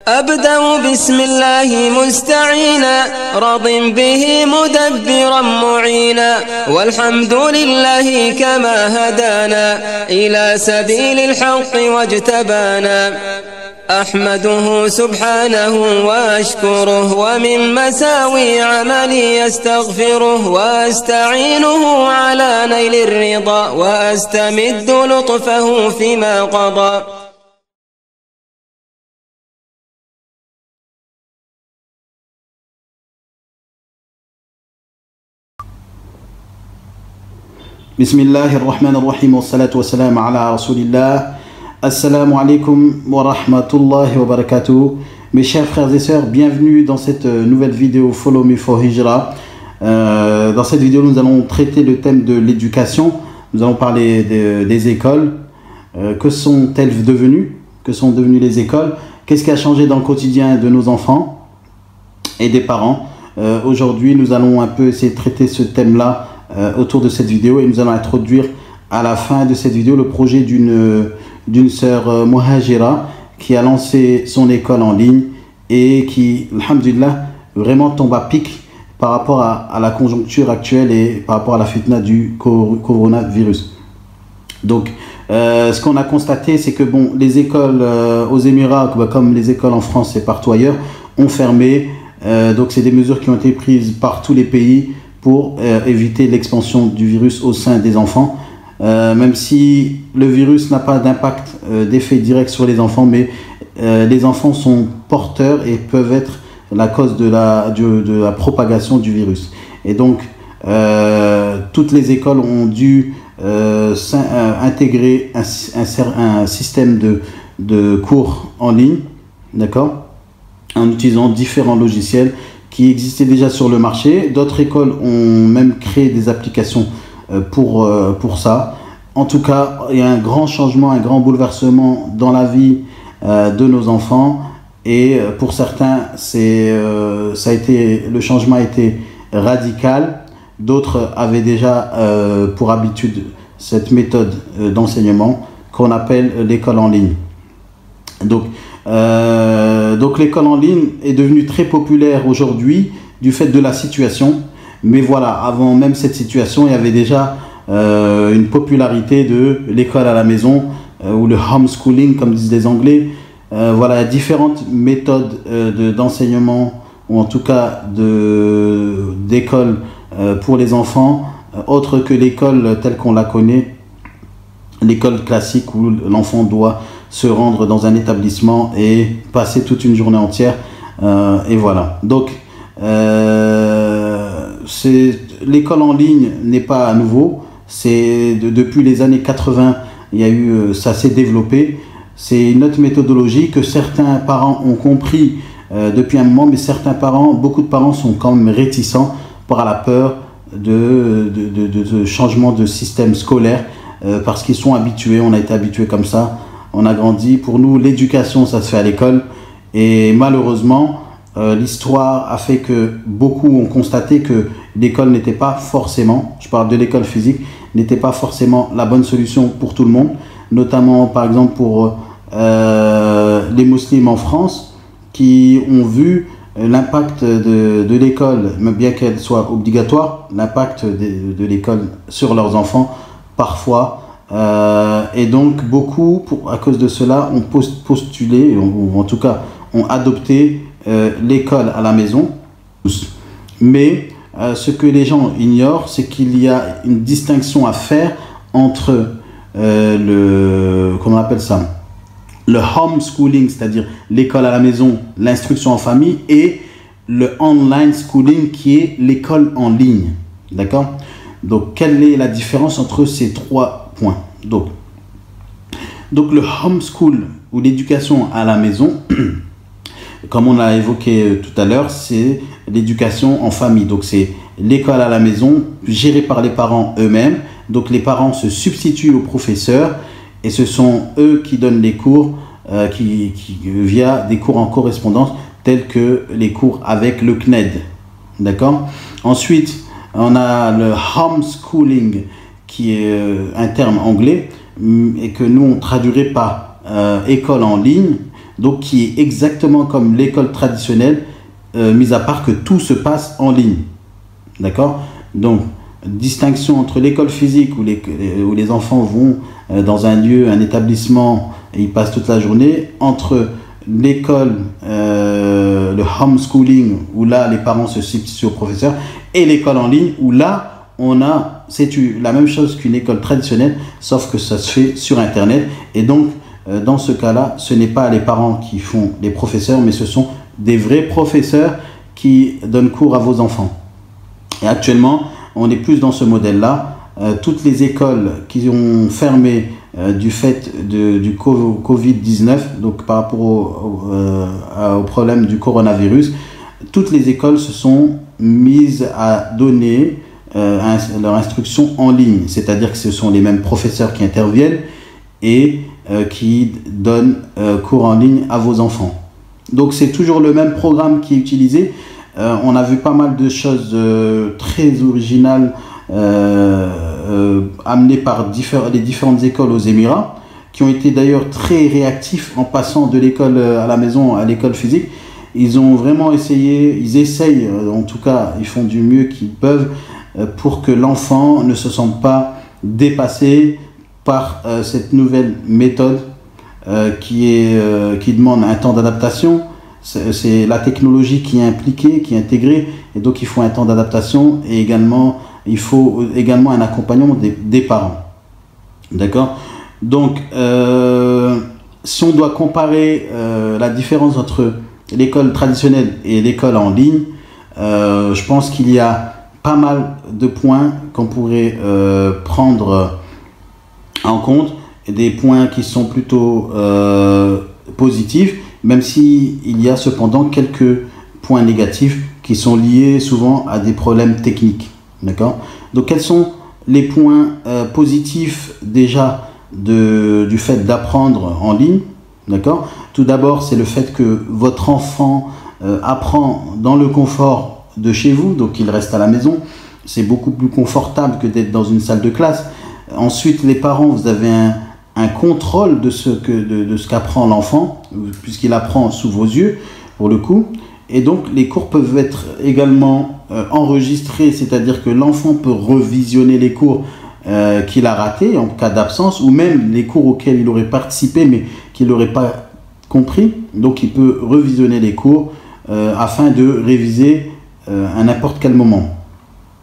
أبدأ بسم الله مستعينا راض به مدبرا معينا والحمد لله كما هدانا إلى سبيل الحق واجتبانا أحمده سبحانه وأشكره ومن مساوي عملي أستغفره وأستعينه على نيل الرضا وأستمد لطفه فيما قضى. بسم الله الرحمن الرحيم والصلاة والسلام على رسول الله. Assalamu alaikum wa rahmatullahi wa barakatuh. Mes chers frères et sœurs, bienvenue dans cette nouvelle vidéo Follow Me for Hijra. Dans cette vidéo, nous allons traiter le thème de l'éducation. Nous allons parler des écoles. Que sont-elles devenues? Que sont devenues les écoles? Qu'est-ce qui a changé dans le quotidien de nos enfants et des parents? Aujourd'hui, nous allons un peu essayer de traiter ce thème-là autour de cette vidéo, et nous allons introduire à la fin de cette vidéo le projet d'une sœur Muhajira qui a lancé son école en ligne et qui, alhamdulillah, vraiment tombe à pic par rapport à la conjoncture actuelle et par rapport à la fitna du coronavirus. Donc, ce qu'on a constaté, c'est que bon, les écoles aux Émirats, comme les écoles en France et partout ailleurs, ont fermé. Donc, c'est des mesures qui ont été prises par tous les pays pour éviter l'expansion du virus au sein des enfants. Même si le virus n'a pas d'impact, d'effet direct sur les enfants, mais les enfants sont porteurs et peuvent être la cause de la propagation du virus. Et donc, toutes les écoles ont dû intégrer un système de cours en ligne, d'accord, en utilisant différents logiciels qui existaient déjà sur le marché. D'autres écoles ont même créé des applications pour ça. En tout cas, il y a un grand changement, un grand bouleversement dans la vie de nos enfants, et pour certains, le changement a été radical. D'autres avaient déjà pour habitude cette méthode d'enseignement qu'on appelle l'école en ligne. Donc l'école en ligne est devenue très populaire aujourd'hui du fait de la situation. Mais voilà, avant même cette situation, il y avait déjà une popularité de l'école à la maison, ou le homeschooling comme disent les Anglais. Voilà, il y a différentes méthodes d'enseignement, ou en tout cas d'école pour les enfants, autre que l'école telle qu'on la connaît, l'école classique où l'enfant doit se rendre dans un établissement et passer toute une journée entière. Et voilà. Donc, l'école en ligne n'est pas nouveau. C'est depuis les années 80, ça s'est développé. C'est une autre méthodologie que certains parents ont compris depuis un moment, mais beaucoup de parents sont quand même réticents par la peur de changement de système scolaire, parce qu'ils sont habitués, on a été habitués comme ça, on a grandi. Pour nous, l'éducation, ça se fait à l'école, et malheureusement, l'histoire a fait que beaucoup ont constaté que l'école n'était pas forcément, je parle de l'école physique, n'était pas forcément la bonne solution pour tout le monde, notamment par exemple pour les musulmans en France, qui ont vu l'impact de l'école, bien qu'elle soit obligatoire, l'impact de l'école sur leurs enfants parfois. Et donc beaucoup, à cause de cela, ont postulé, ou en tout cas ont adopté l'école à la maison. Mais ce que les gens ignorent, c'est qu'il y a une distinction à faire entre comment on appelle ça, le homeschooling, c'est-à-dire l'école à la maison, l'instruction en famille, et le online schooling qui est l'école en ligne. D'accord? Donc, quelle est la différence entre ces trois points? Donc le homeschool, ou l'éducation à la maison, comme on l'a évoqué tout à l'heure, c'est l'éducation en famille. Donc c'est l'école à la maison gérée par les parents eux-mêmes. Donc les parents se substituent aux professeurs, et ce sont eux qui donnent les cours via des cours en correspondance, tels que les cours avec le CNED. D'accord? Ensuite, on a le homeschooling, qui est un terme anglais, et que nous on traduirait par école en ligne. donc qui est exactement comme l'école traditionnelle, mis à part que tout se passe en ligne. D'accord? Donc, distinction entre l'école physique où les enfants vont dans un lieu, un établissement, et ils passent toute la journée, entre l'école, le homeschooling, où là les parents se substituent aux professeurs, et l'école en ligne, où là c'est la même chose qu'une école traditionnelle, sauf que ça se fait sur Internet. Et donc, dans ce cas-là, ce n'est pas les parents qui font les professeurs, mais ce sont des vrais professeurs qui donnent cours à vos enfants. Et actuellement, on est plus dans ce modèle-là. Toutes les écoles qui ont fermé du fait du Covid-19, donc par rapport au problème du coronavirus, toutes les écoles se sont mises à donner leur instruction en ligne. C'est-à-dire que ce sont les mêmes professeurs qui interviennent et qui donnent cours en ligne à vos enfants. Donc c'est toujours le même programme qui est utilisé. On a vu pas mal de choses très originales amenées par les différentes écoles aux Émirats, qui ont été d'ailleurs très réactifs en passant de l'école à la maison à l'école physique. Ils ont vraiment essayé, ils essayent, en tout cas, ils font du mieux qu'ils peuvent pour que l'enfant ne se sente pas dépassé par cette nouvelle méthode qui demande un temps d'adaptation. C'est la technologie qui est impliquée, qui est intégrée, et donc il faut un temps d'adaptation et également il faut également un accompagnement des parents. D'accord? Donc, si on doit comparer la différence entre l'école traditionnelle et l'école en ligne, je pense qu'il y a pas mal de points qu'on pourrait prendre en compte, des points qui sont plutôt positifs, même s'il y a cependant quelques points négatifs qui sont liés souvent à des problèmes techniques. D'accord? Donc, quels sont les points positifs déjà du fait d'apprendre en ligne? D'accord? Tout d'abord, c'est le fait que votre enfant apprend dans le confort de chez vous, donc il reste à la maison. C'est beaucoup plus confortable que d'être dans une salle de classe. Ensuite, les parents, vous avez un contrôle de ce qu'apprend l'enfant, puisqu'il apprend sous vos yeux, pour le coup. Et donc, les cours peuvent être également enregistrés, c'est-à-dire que l'enfant peut revisionner les cours qu'il a ratés en cas d'absence, ou même les cours auxquels il aurait participé, mais qu'il n'aurait pas compris. Donc, il peut revisionner les cours afin de réviser à n'importe quel moment.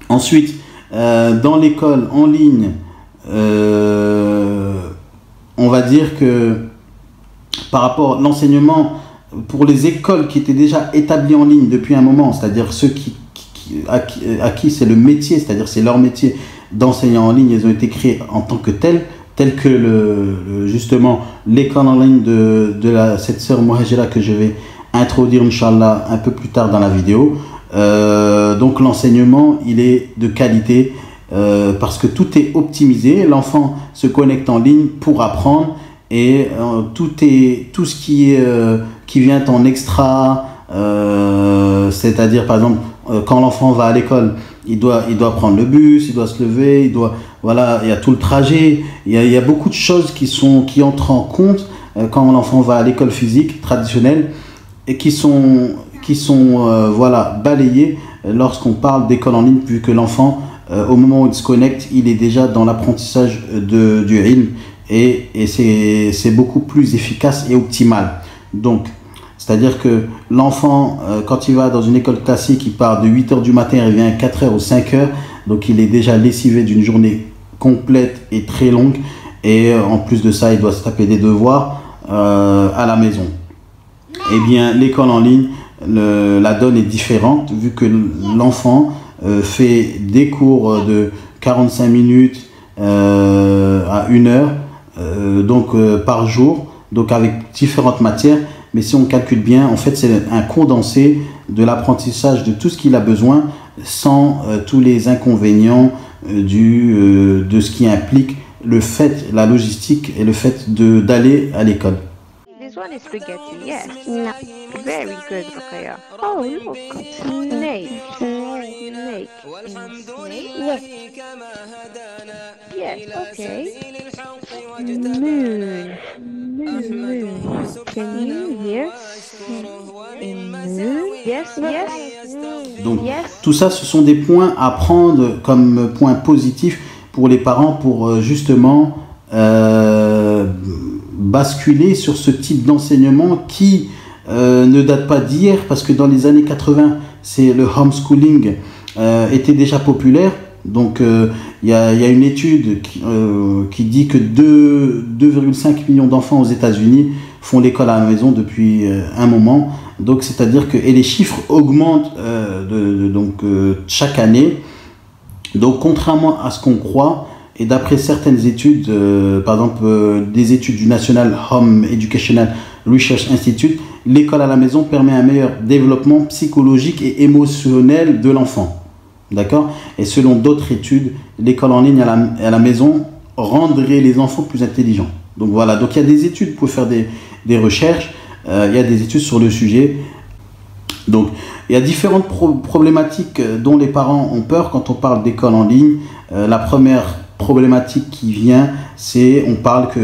Ensuite, dans l'école en ligne, on va dire que par rapport à l'enseignement, pour les écoles qui étaient déjà établies en ligne depuis un moment, c'est-à-dire ceux à qui c'est le métier, c'est-à-dire c'est leur métier d'enseignant en ligne, ils ont été créés en tant que tels que justement l'école en ligne de cette sœur Mohajira que je vais introduire, Inch'Allah, un peu plus tard dans la vidéo. Donc l'enseignement, il est de qualité parce que tout est optimisé. L'enfant se connecte en ligne pour apprendre et tout ce qui vient en extra, c'est-à-dire par exemple quand l'enfant va à l'école, il doit prendre le bus, il doit se lever, voilà, il y a tout le trajet, il y a beaucoup de choses qui entrent en compte quand l'enfant va à l'école physique traditionnelle et qui sont voilà, balayées lorsqu'on parle d'école en ligne, vu que l'enfant au moment où il se connecte, il est déjà dans l'apprentissage du ilm et c'est beaucoup plus efficace et optimal. Donc, c'est-à-dire que l'enfant, quand il va dans une école classique, il part de 8h du matin, il revient à 4h ou 5h, donc il est déjà lessivé d'une journée complète et très longue, et en plus de ça, il doit se taper des devoirs à la maison. Eh bien, l'école en ligne, la donne est différente, vu que l'enfant fait des cours de 45 minutes à 1 heure, par jour, donc avec différentes matières. Mais si on calcule bien, en fait, c'est un condensé de l'apprentissage de tout ce qu'il a besoin sans tous les inconvénients de ce qui implique la logistique et le fait d'aller à l'école. This one is spaghetti, yes. No. Very good, Ruqayya. Oh, look. Snake. Snake. Snake. Yes. Yes, okay. Moon. Moon. Can you hear? Yes, yes. Donc, tout ça, ce sont des points à prendre comme points positifs pour les parents pour justement basculer sur ce type d'enseignement qui ne date pas d'hier, parce que dans les années 80, le homeschooling était déjà populaire. Donc, il y a une étude qui dit que 2,5 millions d'enfants aux États-Unis font l'école à la maison depuis un moment. Donc, c'est-à-dire que les chiffres augmentent chaque année. Donc, contrairement à ce qu'on croit, et d'après certaines études, par exemple des études du National Home Educational Research Institute, l'école à la maison permet un meilleur développement psychologique et émotionnel de l'enfant. D'accord? Et selon d'autres études, l'école en ligne à la maison rendrait les enfants plus intelligents. Donc voilà, donc il y a des études, vous pouvez faire des recherches, il y a des études sur le sujet. Donc il y a différentes problématiques dont les parents ont peur quand on parle d'école en ligne. La première problématique qui vient, on parle que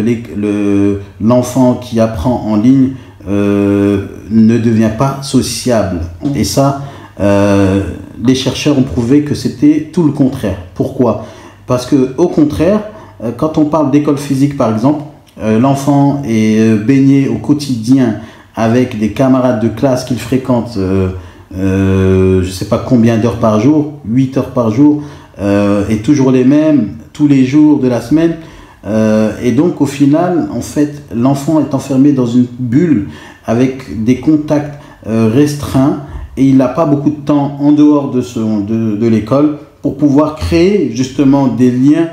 l'enfant qui apprend en ligne ne devient pas sociable. Et ça, les chercheurs ont prouvé que c'était tout le contraire. Pourquoi? Parce que au contraire, quand on parle d'école physique par exemple, l'enfant est baigné au quotidien avec des camarades de classe qu'il fréquente, je ne sais pas combien d'heures par jour, 8 heures par jour, et toujours les mêmes, tous les jours de la semaine. Et donc au final, en fait, l'enfant est enfermé dans une bulle avec des contacts restreints, et il n'a pas beaucoup de temps en dehors de l'école pour pouvoir créer justement des liens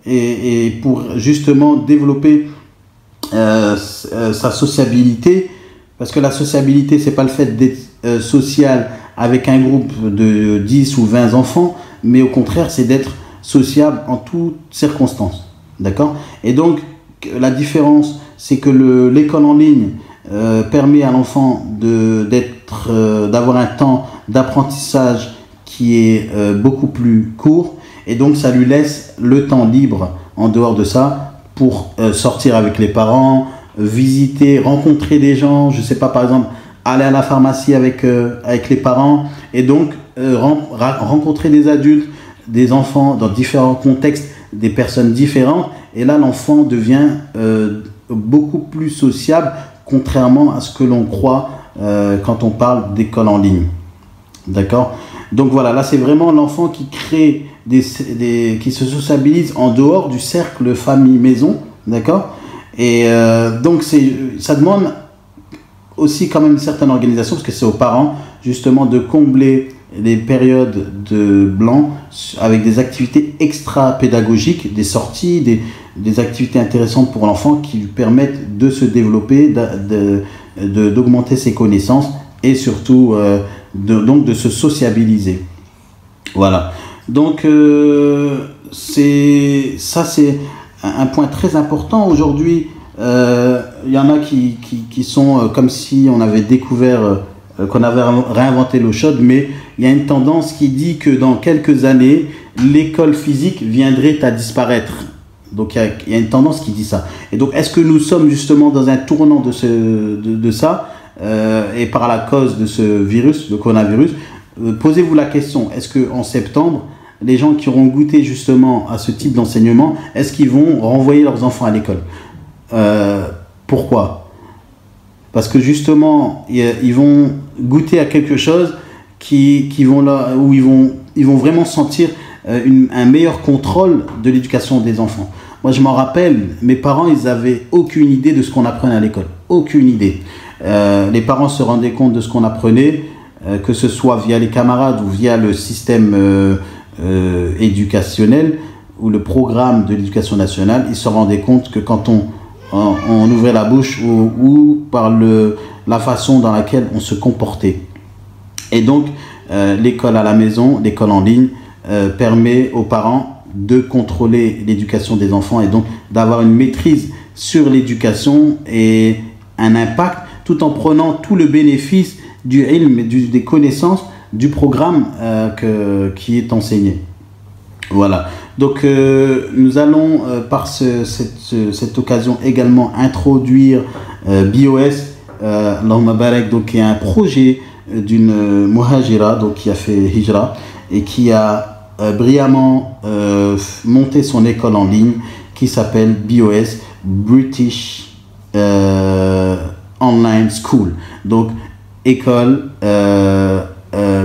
et pour justement développer sa sociabilité. Parce que la sociabilité, c'est pas le fait d'être social avec un groupe de 10 ou 20 enfants, mais au contraire, c'est d'être sociable en toutes circonstances. D'accord? Et donc, la différence, c'est que l'école en ligne permet à l'enfant d'avoir un temps d'apprentissage qui est beaucoup plus court, et donc ça lui laisse le temps libre en dehors de ça pour sortir avec les parents, visiter, rencontrer des gens, je sais pas, par exemple aller à la pharmacie avec les parents, et donc rencontrer des adultes, des enfants dans différents contextes, des personnes différentes, et là l'enfant devient beaucoup plus sociable, contrairement à ce que l'on croit quand on parle d'école en ligne. D'accord? Donc voilà, là c'est vraiment l'enfant qui crée qui se sociabilise en dehors du cercle famille-maison. D'accord? Et donc ça demande aussi quand même une certaine organisation, parce que c'est aux parents justement de combler les périodes de blanc avec des activités extra-pédagogiques, des sorties, des activités intéressantes pour l'enfant qui lui permettent de se développer, d'augmenter ses connaissances et surtout donc de se sociabiliser. Voilà. Donc c'est un point très important aujourd'hui. Il y en a qui sont comme si on avait découvert qu'on avait réinventé l'eau chaude, mais il y a une tendance qui dit que dans quelques années, l'école physique viendrait à disparaître. Donc il y a une tendance qui dit ça. Et donc est-ce que nous sommes justement dans un tournant de ça, et par la cause de ce virus, le coronavirus? Posez-vous la question, est-ce qu'en septembre, les gens qui auront goûté justement à ce type d'enseignement, est-ce qu'ils vont renvoyer leurs enfants à l'école? Pourquoi? Parce que justement, ils vont goûter à quelque chose où ils vont vraiment sentir un meilleur contrôle de l'éducation des enfants. Moi, je m'en rappelle, mes parents, ils n'avaient aucune idée de ce qu'on apprenait à l'école. Aucune idée. Les parents se rendaient compte de ce qu'on apprenait, que ce soit via les camarades ou via le système éducationnel ou le programme de l'éducation nationale. Ils se rendaient compte que quand on ouvrait la bouche ou par la façon dans laquelle on se comportait. Et donc, l'école à la maison, l'école en ligne, permet aux parents de contrôler l'éducation des enfants et donc d'avoir une maîtrise sur l'éducation et un impact, tout en prenant tout le bénéfice du ilm et des connaissances du programme qui est enseigné. Voilà. Donc nous allons par cette occasion également introduire BOS, Allahumma barak, donc qui est un projet d'une muhajira, donc qui a fait hijra et qui a brillamment monté son école en ligne qui s'appelle BOS, British Online School, donc école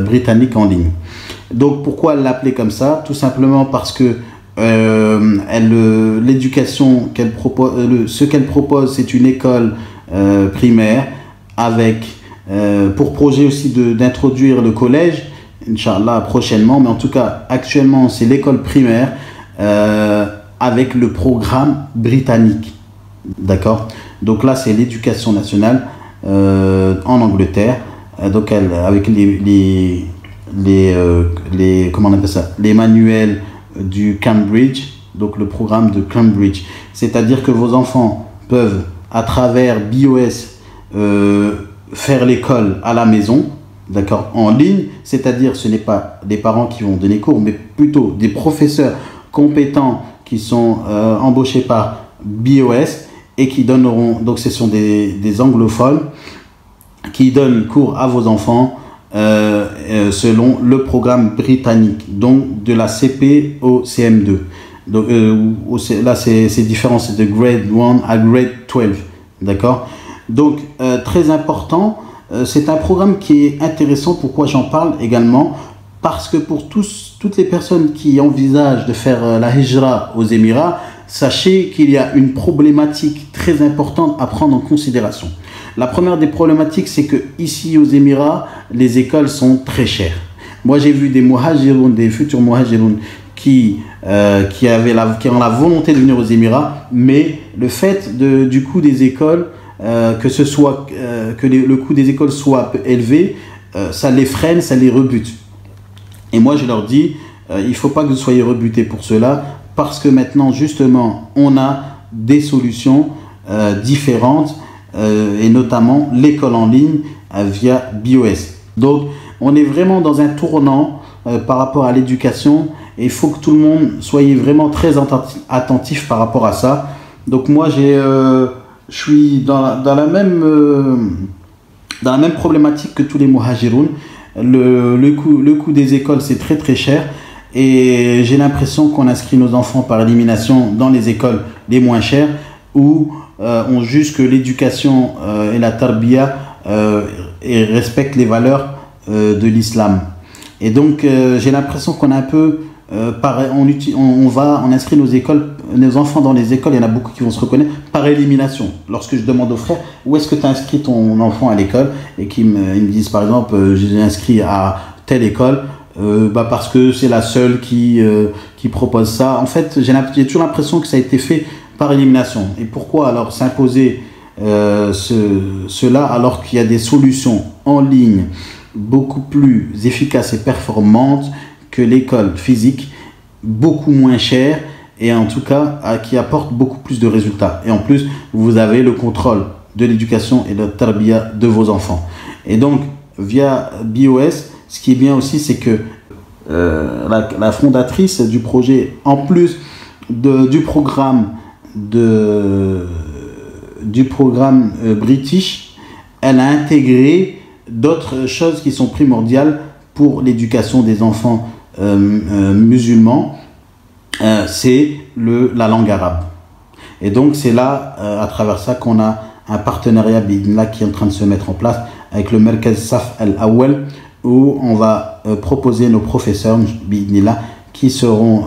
britannique en ligne. Donc pourquoi elle l'appelait comme ça? Tout simplement parce que l'éducation qu'elle propose, ce qu'elle propose, c'est une école primaire avec pour projet aussi d'introduire le collège, Inch'Allah prochainement, mais en tout cas actuellement c'est l'école primaire avec le programme britannique, d'accord. Donc là c'est l'éducation nationale en Angleterre, donc elle, avec les comment on appelle ça, les manuels du Cambridge, donc le programme de Cambridge, c'est-à-dire que vos enfants peuvent à travers BOS faire l'école à la maison, d'accord, en ligne, c'est-à-dire ce n'est pas des parents qui vont donner cours, mais plutôt des professeurs compétents qui sont embauchés par BOS et qui donneront, donc ce sont des anglophones qui donnent cours à vos enfants selon le programme britannique, donc de la CP au CM2. Donc là c'est différent, c'est de grade 1 à grade 12, d'accord. Donc très important, c'est un programme qui est intéressant. Pourquoi j'en parle également? Parce que pour toutes les personnes qui envisagent de faire la hijra aux Émirats, sachez qu'il y a une problématique très importante à prendre en considération. La première des problématiques, c'est que ici aux Émirats, les écoles sont très chères. Moi, j'ai vu des muhajiroun, des futurs muhajiroun qui ont la volonté de venir aux Émirats, mais le fait du coût des écoles, que le coût des écoles soit élevé, ça les freine, ça les rebute. Et moi, je leur dis, il ne faut pas que vous soyez rebutés pour cela, parce que maintenant, justement, on a des solutions différentes, et notamment l'école en ligne via BOS. Donc, on est vraiment dans un tournant par rapport à l'éducation, et il faut que tout le monde soit vraiment très attentif par rapport à ça. Donc, moi, je suis dans la même problématique que tous les muhajiroun. Le coût des écoles, c'est très très cher, et j'ai l'impression qu'on inscrit nos enfants par élimination dans les écoles les moins chères, où on juge que l'éducation et la tarbiya et respectent les valeurs de l'islam. Et donc j'ai l'impression qu'on a un peu on inscrit nos enfants dans les écoles, il y en a beaucoup qui vont se reconnaître, par élimination. Lorsque je demande aux frères où est-ce que tu as inscrit ton enfant à l'école, et qu'ils me disent par exemple je l'ai inscrit à telle école, parce que c'est la seule qui propose ça. En fait, j'ai toujours l'impression que ça a été fait par élimination. Et pourquoi alors s'imposer cela alors qu'il y a des solutions en ligne beaucoup plus efficaces et performantes que l'école physique, beaucoup moins chère, et en tout cas qui apporte beaucoup plus de résultats. Et en plus, vous avez le contrôle de l'éducation et de la tarbiya de vos enfants. Et donc, via BOS, ce qui est bien aussi, c'est que la fondatrice du projet, en plus du programme British, elle a intégré d'autres choses qui sont primordiales pour l'éducation des enfants musulmans, c'est la langue arabe. Et donc c'est là, à travers ça, qu'on a un partenariat qui est en train de se mettre en place avec le Merkaz Saf Al-Awwal, où on va proposer nos professeurs qui seront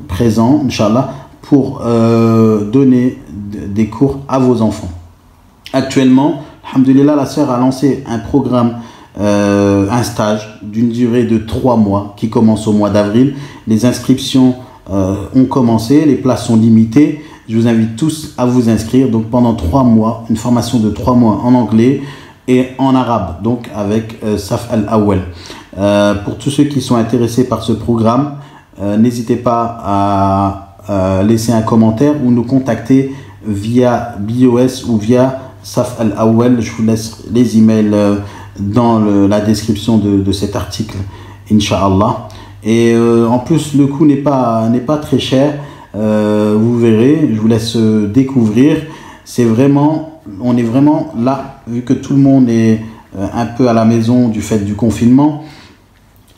présents, Inch'Allah, pour donner des cours à vos enfants. Actuellement, alhamdoulilah, la sœur a lancé un programme, un stage d'une durée de 3 mois qui commence au mois d'avril. Les inscriptions ont commencé, les places sont limitées. Je vous invite tous à vous inscrire. Donc pendant 3 mois, une formation de 3 mois en anglais et en arabe, donc avec Saf Al-Awwal. Pour tous ceux qui sont intéressés par ce programme, n'hésitez pas à laisser un commentaire ou nous contacter via BOS ou via Saf Al-Awwal. Je vous laisse les emails dans la description de cet article, Inch'Allah. Et en plus, le coût n'est pas très cher. Vous verrez, je vous laisse découvrir. C'est vraiment on est vraiment là, vu que tout le monde est un peu à la maison du fait du confinement,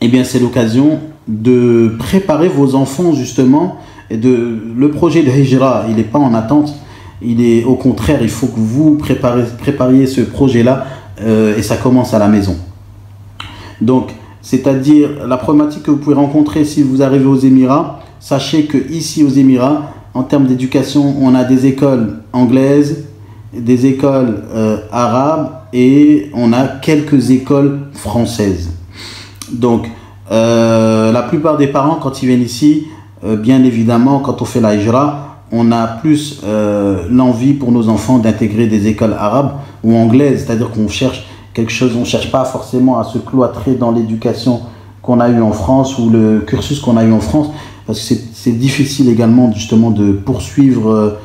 eh bien c'est l'occasion de préparer vos enfants justement. Et le projet de Hijra, il n'est pas en attente, il est au contraire, il faut que vous prépariez ce projet-là et ça commence à la maison. Donc, c'est-à-dire la problématique que vous pouvez rencontrer si vous arrivez aux Émirats, sachez que ici aux Émirats, en termes d'éducation, on a des écoles anglaises, des écoles arabes et on a quelques écoles françaises. Donc, la plupart des parents, quand ils viennent ici, bien évidemment, quand on fait la hijra, on a plus l'envie pour nos enfants d'intégrer des écoles arabes ou anglaises, c'est-à-dire qu'on cherche quelque chose, on ne cherche pas forcément à se cloîtrer dans l'éducation qu'on a eue en France ou le cursus qu'on a eu en France, parce que c'est difficile également justement de poursuivre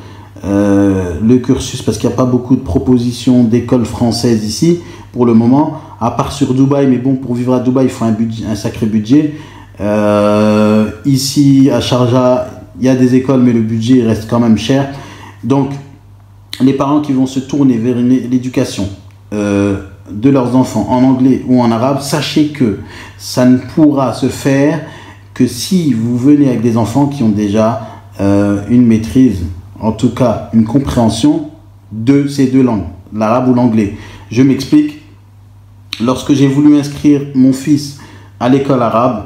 le cursus, parce qu'il n'y a pas beaucoup de propositions d'écoles françaises ici pour le moment, à part sur Dubaï, mais bon, pour vivre à Dubaï, il faut un sacré budget. Ici à Sharjah, il y a des écoles, mais le budget reste quand même cher. Donc, les parents qui vont se tourner vers l'éducation de leurs enfants en anglais ou en arabe, sachez que ça ne pourra se faire que si vous venez avec des enfants qui ont déjà une maîtrise, en tout cas une compréhension de ces deux langues, l'arabe ou l'anglais. Je m'explique. Lorsque j'ai voulu inscrire mon fils à l'école arabe,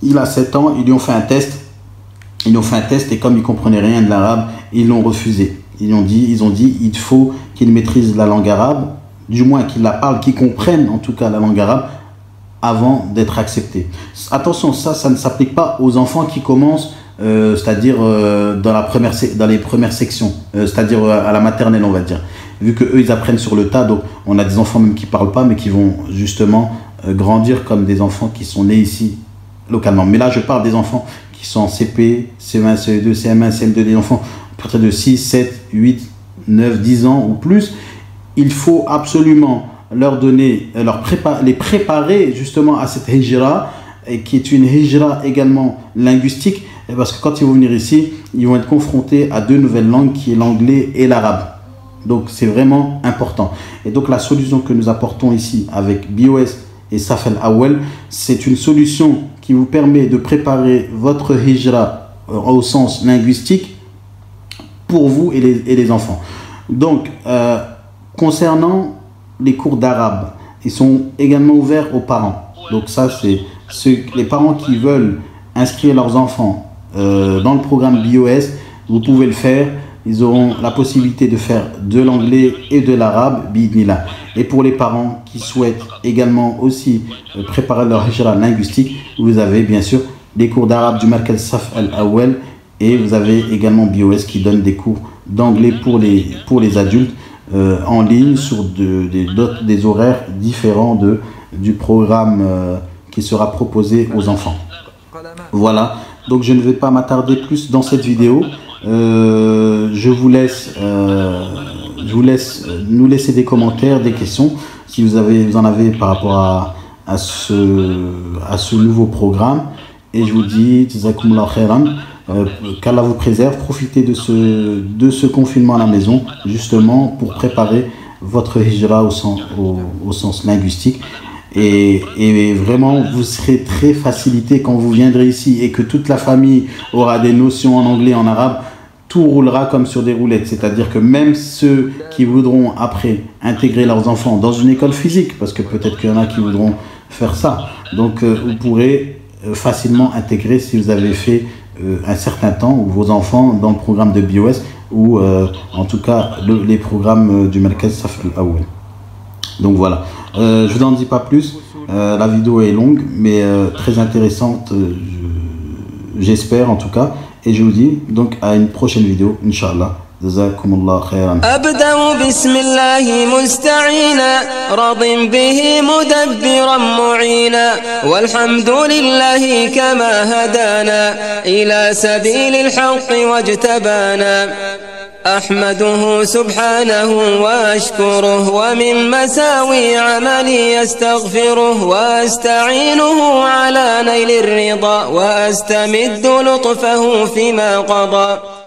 il a 7 ans, ils lui ont fait un test. Ils ont fait un test et comme ils ne comprenaient rien de l'arabe, ils l'ont refusé. Ils ont dit il faut qu'il maîtrise la langue arabe, du moins qu'il la parle, qu'il comprenne en tout cas la langue arabe avant d'être accepté. Attention, ça ne s'applique pas aux enfants qui commencent, c'est-à-dire dans les premières sections, c'est-à-dire à la maternelle, on va dire. Vu qu'eux, ils apprennent sur le tas, donc on a des enfants même qui ne parlent pas, mais qui vont justement grandir comme des enfants qui sont nés ici localement. Mais là, je parle des enfants qui sont en CP, CE1, CE2, CM1, CM2, des enfants à partir de 6, 7, 8, 9, 10 ans ou plus. Il faut absolument leur donner, les préparer justement à cette hijra, qui est une hijra également linguistique, parce que quand ils vont venir ici, ils vont être confrontés à deux nouvelles langues, qui est l'anglais et l'arabe. Donc c'est vraiment important. Et donc la solution que nous apportons ici avec BOS et Saf Al Awwal, c'est une solution qui vous permet de préparer votre hijra au sens linguistique pour vous et les enfants. Donc, concernant les cours d'arabe, ils sont également ouverts aux parents. Donc ça, c'est les parents qui veulent inscrire leurs enfants dans le programme BOS, vous pouvez le faire. Ils auront la possibilité de faire de l'anglais et de l'arabe, bi'idhnillah. Et pour les parents qui souhaitent également aussi préparer leur hijra linguistique, vous avez bien sûr les cours d'arabe du Markaz Saf Al Awwal et vous avez également BOS qui donne des cours d'anglais pour les adultes en ligne sur des horaires différents du programme qui sera proposé aux enfants. Voilà, donc je ne vais pas m'attarder plus dans cette vidéo. Je vous laisse nous laisser des commentaires, des questions si vous en avez par rapport à ce nouveau programme, et je vous dis jazakumullah khairan, qu'Allah vous préserve. Profitez de ce confinement à la maison justement pour préparer votre hijra au sens linguistique. Et vraiment, vous serez très facilité quand vous viendrez ici et que toute la famille aura des notions en anglais, en arabe. Tout roulera comme sur des roulettes. C'est-à-dire que même ceux qui voudront après intégrer leurs enfants dans une école physique, parce que peut-être qu'il y en a qui voudront faire ça, donc vous pourrez facilement intégrer si vous avez fait un certain temps ou vos enfants dans le programme de BOS ou en tout cas les programmes du Markaz Saf Al Awwal. Donc voilà, je vous en dis pas plus, la vidéo est longue mais très intéressante, j'espère en tout cas, et je vous dis donc à une prochaine vidéo, Inch'Allah. جزاكم الله خيرا. أبدأ بسم الله مستعينا راض به مدبرا معينا والحمد لله كما هدانا إلى سبيل الحق واجتبانا أحمده سبحانه وأشكره ومن مساوي عملي أستغفره وأستعينه على نيل الرضا وأستمد لطفه فيما قضى.